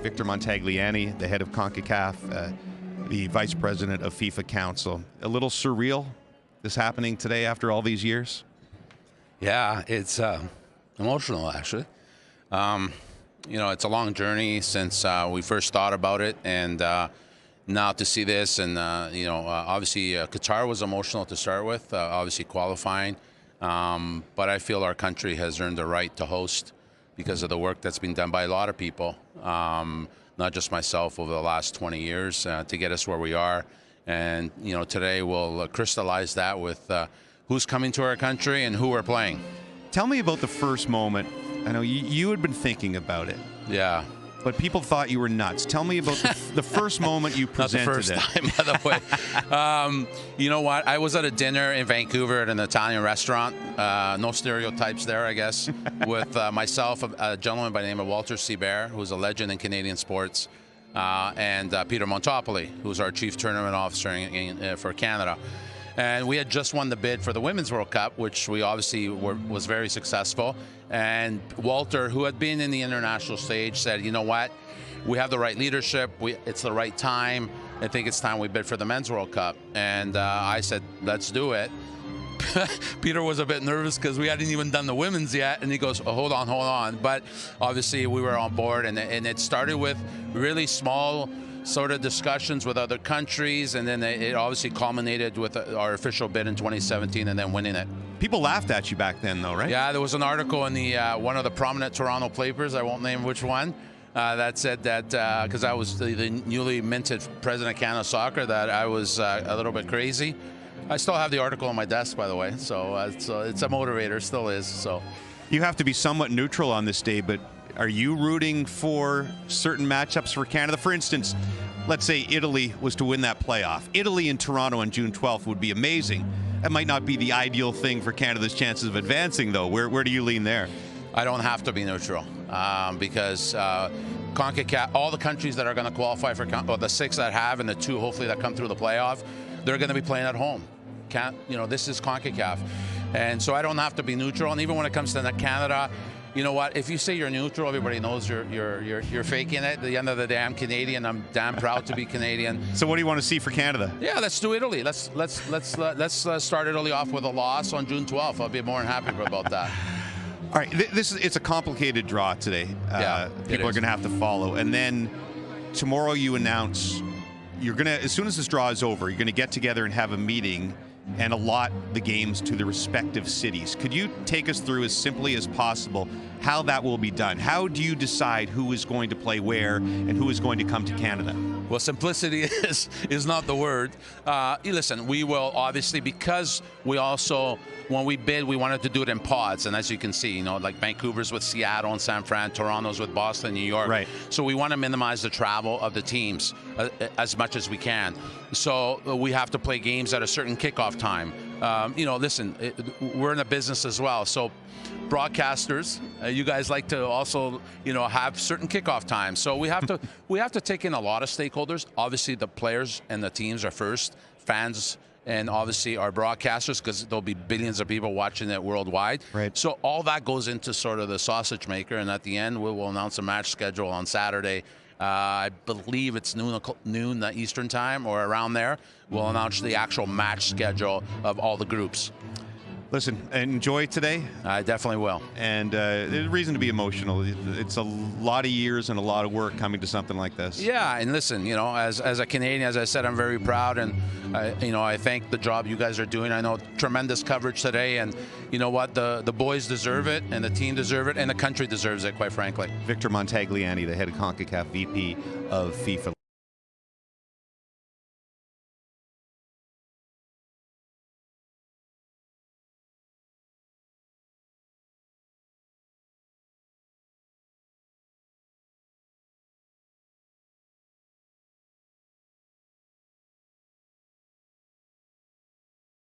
Victor Montagliani, the head of Concacaf, the vice president of FIFA Council. A little surreal, this happening today after all these years? Yeah, it's emotional, actually. It's a long journey since we first thought about it, and now to see this, and obviously Qatar was emotional to start with, obviously qualifying, but I feel our country has earned the right to host because of the work that's been done by a lot of people, not just myself, over the last 20 years to get us where we are. And today we'll crystallize that with who's coming to our country and who we're playing. Tell me about the first moment. I know you had been thinking about it. Yeah. But people thought you were nuts. Tell me about the first moment you presented Not the first time, by the way. You know what? I was at a dinner in Vancouver at an Italian restaurant. No stereotypes there, I guess. With myself, a gentleman by the name of Walter Seabear, who's a legend in Canadian sports, and Peter Montopoli, who's our chief tournament officer for Canada. And we had just won the bid for the Women's World Cup, which we obviously was very successful. And Walter, who had been in the international stage, said, you know what, we have the right leadership, it's the right time, I think it's time we bid for the Men's World Cup. And I said, let's do it. Peter was a bit nervous because we hadn't even done the women's yet, and he goes, oh, hold on. But obviously we were on board, and it started with really small sort of discussions with other countries, and then it obviously culminated with our official bid in 2017 and then winning it. People laughed at you back then, though, right? Yeah, there was an article in the one of the prominent Toronto papers, I won't name which one, that said that, because I was the newly minted president of Canada Soccer, that I was a little bit crazy. I still have the article on my desk, by the way, so it's a motivator, still is. So you have to be somewhat neutral on this day, but are you rooting for certain matchups for Canada? For instance, let's say Italy was to win that playoff. Italy in Toronto on June 12th would be amazing. That might not be the ideal thing for Canada's chances of advancing, though. Where do you lean there? I don't have to be neutral because CONCACAF, all the countries that are going to qualify for, or the 6 that have and the 2 hopefully that come through the playoff, they're going to be playing at home. This is CONCACAF. And so I don't have to be neutral. And even when it comes to Canada, you know what? If you say you're neutral, everybody knows you're faking it. At the end of the day, I'm Canadian. I'm damn proud to be Canadian. So what do you want to see for Canada? Yeah, let's do Italy. Let's start Italy off with a loss on June 12th. I'll be more than happy about that. All right, it's a complicated draw today. Yeah, people are going to have to follow, and then tomorrow you announce you're going to, as soon as this draw is over, you're going to get together and have a meeting and allot the games to the respective cities. Could you take us through as simply as possible how that will be done? How do you decide who is going to play where and who is going to come to Canada? Well, simplicity is not the word. Listen, we will obviously, because we also, when we bid, we wanted to do it in pods. And as you can see, like Vancouver's with Seattle and San Fran, Toronto's with Boston, New York. Right. So we want to minimize the travel of the teams as much as we can. So we have to play games at a certain kickoff time. Listen, we're in a business as well. So broadcasters, you guys like to also, have certain kickoff times. So we have to take in a lot of stakeholders. Obviously, the players and the teams are first, fans, and obviously our broadcasters, because there'll be billions of people watching it worldwide. Right. So all that goes into sort of the sausage maker, and at the end, we will announce a match schedule on Saturday. I believe it's noon Eastern time or around there. We'll announce the actual match schedule of all the groups. Listen, enjoy today. I definitely will. And there's reason to be emotional. It's a lot of years and a lot of work coming to something like this. Yeah, and listen, as a Canadian, as I said, I'm very proud, and I thank the job you guys are doing. I know tremendous coverage today, and you know what, the boys deserve it, and the team deserve it, and the country deserves it, quite frankly. Victor Montagliani, the head of CONCACAF VP of FIFA.